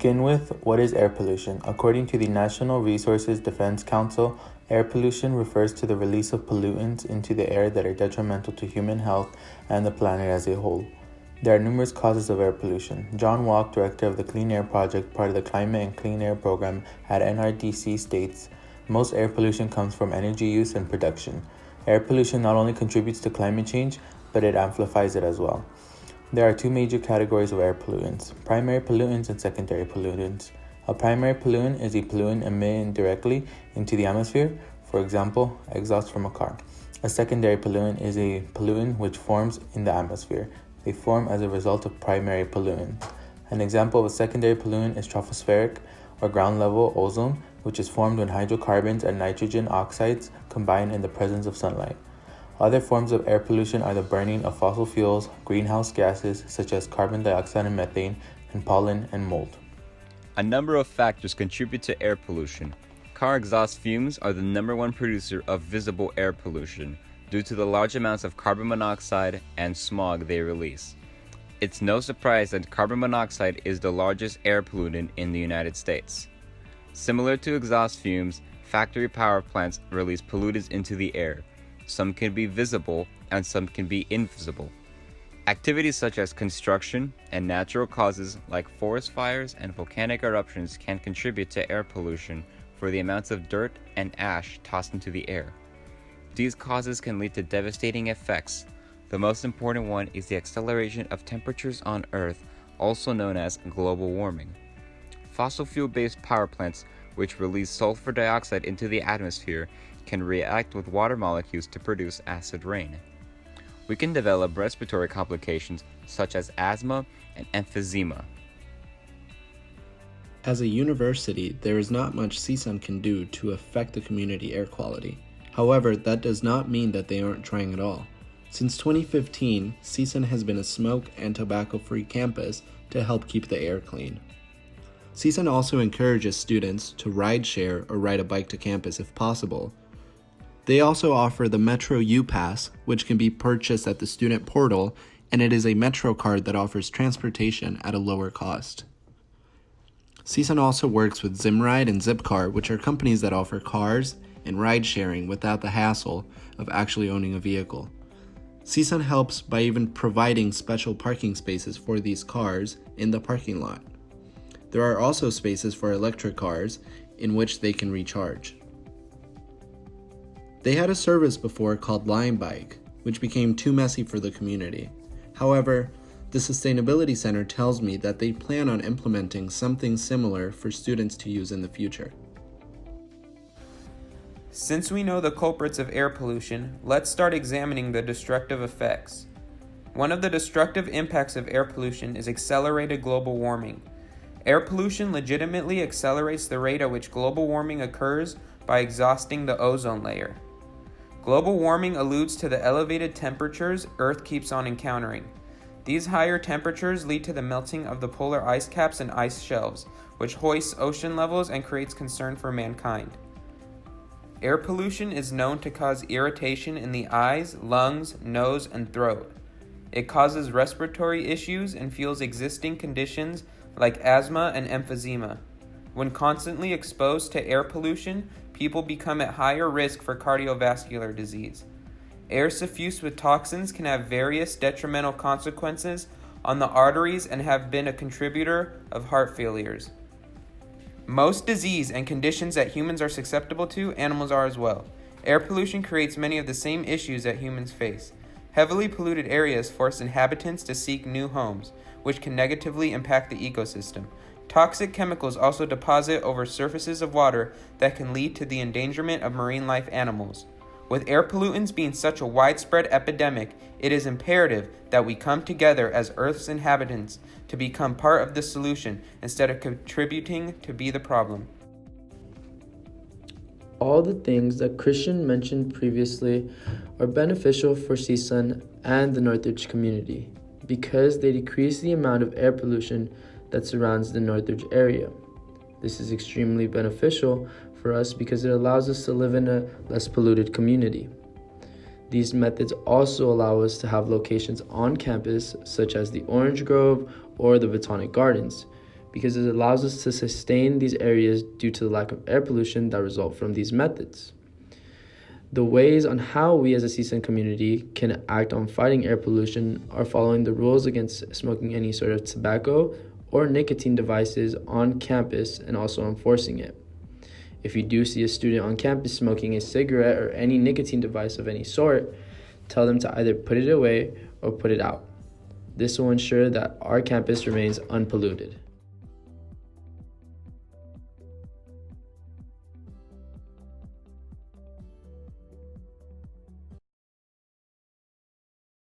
begin with, what is air pollution? According to the National Resources Defense Council, air pollution refers to the release of pollutants into the air that are detrimental to human health and the planet as a whole. There are numerous causes of air pollution. John Walk, director of the Clean Air Project, part of the Climate and Clean Air Program at NRDC, states, most air pollution comes from energy use and production. Air pollution not only contributes to climate change, but it amplifies it as well. There are two major categories of air pollutants, primary pollutants and secondary pollutants. A primary pollutant is a pollutant emitted directly into the atmosphere, for example, exhaust from a car. A secondary pollutant is a pollutant which forms in the atmosphere. They form as a result of primary pollutants. An example of a secondary pollutant is tropospheric or ground level ozone, which is formed when hydrocarbons and nitrogen oxides combine in the presence of sunlight. Other forms of air pollution are the burning of fossil fuels, greenhouse gases such as carbon dioxide and methane, and pollen and mold. A number of factors contribute to air pollution. Car exhaust fumes are the number one producer of visible air pollution due to the large amounts of carbon monoxide and smog they release. It's no surprise that carbon monoxide is the largest air pollutant in the United States. Similar to exhaust fumes, factory power plants release pollutants into the air. Some can be visible and some can be invisible. Activities such as construction and natural causes like forest fires and volcanic eruptions can contribute to air pollution for the amounts of dirt and ash tossed into the air. These causes can lead to devastating effects. The most important one is the acceleration of temperatures on Earth, also known as global warming. Fossil fuel-based power plants, which release sulfur dioxide into the atmosphere, can react with water molecules to produce acid rain. We can develop respiratory complications such as asthma and emphysema. As a university, there is not much CSUN can do to affect the community air quality. However, that does not mean that they aren't trying at all. Since 2015, CSUN has been a smoke and tobacco-free campus to help keep the air clean. CSUN also encourages students to ride share or ride a bike to campus if possible. They also offer the Metro U-Pass, which can be purchased at the student portal, and it is a Metro card that offers transportation at a lower cost. CSUN also works with Zimride and Zipcar, which are companies that offer cars and ride sharing without the hassle of actually owning a vehicle. CSUN helps by even providing special parking spaces for these cars in the parking lot. There are also spaces for electric cars in which they can recharge. They had a service before called Line Bike, which became too messy for the community. However, the Sustainability Center tells me that they plan on implementing something similar for students to use in the future. Since we know the culprits of air pollution, let's start examining the destructive effects. One of the destructive impacts of air pollution is accelerated global warming. Air pollution legitimately accelerates the rate at which global warming occurs by exhausting the ozone layer. Global warming alludes to the elevated temperatures Earth keeps on encountering. These higher temperatures lead to the melting of the polar ice caps and ice shelves, which hoists ocean levels and creates concern for mankind. Air pollution is known to cause irritation in the eyes, lungs, nose, and throat. It causes respiratory issues and fuels existing conditions like asthma and emphysema. When constantly exposed to air pollution, people become at higher risk for cardiovascular disease. Air suffused with toxins can have various detrimental consequences on the arteries and have been a contributor of heart failures. Most disease and conditions that humans are susceptible to, animals are as well. Air pollution creates many of the same issues that humans face. Heavily polluted areas force inhabitants to seek new homes, which can negatively impact the ecosystem. Toxic chemicals also deposit over surfaces of water that can lead to the endangerment of marine life animals. With air pollutants being such a widespread epidemic, it is imperative that we come together as Earth's inhabitants to become part of the solution instead of contributing to be the problem. All the things that Christian mentioned previously are beneficial for CSUN and the Northridge community because they decrease the amount of air pollution that surrounds the Northridge area. This is extremely beneficial for us because it allows us to live in a less polluted community. These methods also allow us to have locations on campus such as the Orange Grove or the Botanic Gardens, because it allows us to sustain these areas due to the lack of air pollution that result from these methods. The ways on how we as a CSUN community can act on fighting air pollution are following the rules against smoking any sort of tobacco or nicotine devices on campus and also enforcing it. If you do see a student on campus smoking a cigarette or any nicotine device of any sort, tell them to either put it away or put it out. This will ensure that our campus remains unpolluted.